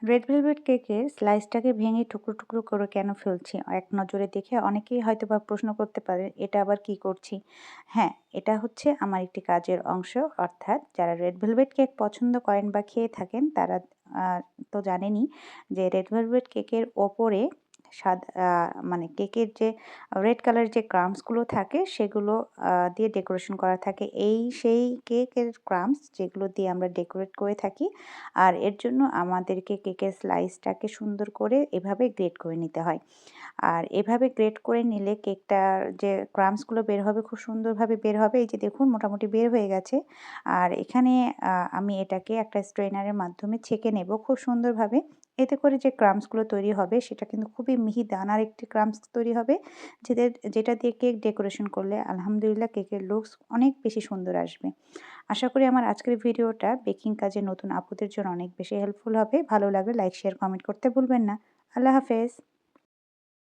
Red velvet কেকের স্লাইসটাকে ভেঙে টুকরো, টুকরো করে কেন ফেলছি? এক নজরে দেখে অনেকেই হয়তোবা প্রশ্ন করতে পারেন, এটা আবার কি করছি? হ্যাঁ, এটা হচ্ছে আমার একটি কাজের অংশ। অর্থাৎ যারা রেড ভেলভেট কেক পছন্দ করেন বা খেয়ে থাকেন তারা আ তো জানেনই যে রেড ভেলভেট কেকের ওপরে মানে কেকের যে রেড কালারের যে ক্রাম্বস গুলো থাকে সেগুলো দিয়ে ডেকোরেশন করা থাকে। সেই কেকের ক্রাম্বস যেগুলো দিয়ে আমরা ডেকোরেট করে থাকি। আর এর জন্য আমাদেরকে কেকের স্লাইসটাকে সুন্দর করে এভাবে গ্রেট করে নিতে হয়। আর এভাবে গ্রেট করে নিলে কেকটার যে ক্রাম্বসগুলো বের হবে খুব সুন্দরভাবে বের হবে। এই যে দেখুন মোটামুটি বের হয়ে গেছে। আর এখানে আমি এটাকে একটা স্ট্রেনারের মাধ্যমে ছেঁকে নেব খুব সুন্দরভাবে। এতে করে যে ক্রাম্বসগুলো তৈরি হবে সেটা কিন্তু খুবই মিহি দানার একটি ক্রাম্বস তৈরি হবে। যেটা দিয়ে কেক ডেকোরেশন করলে আলহামদুলিল্লাহ কেকের লুকস অনেক বেশি সুন্দর আসবে। আশা করি আমার আজকের ভিডিওটা বেকিং কাজে নতুন আপুদের জন্য অনেক বেশি হেল্পফুল হবে। ভালো লাগলে লাইক, শেয়ার, কমেন্ট করতে ভুলবেন না। আল্লাহ হাফেজ।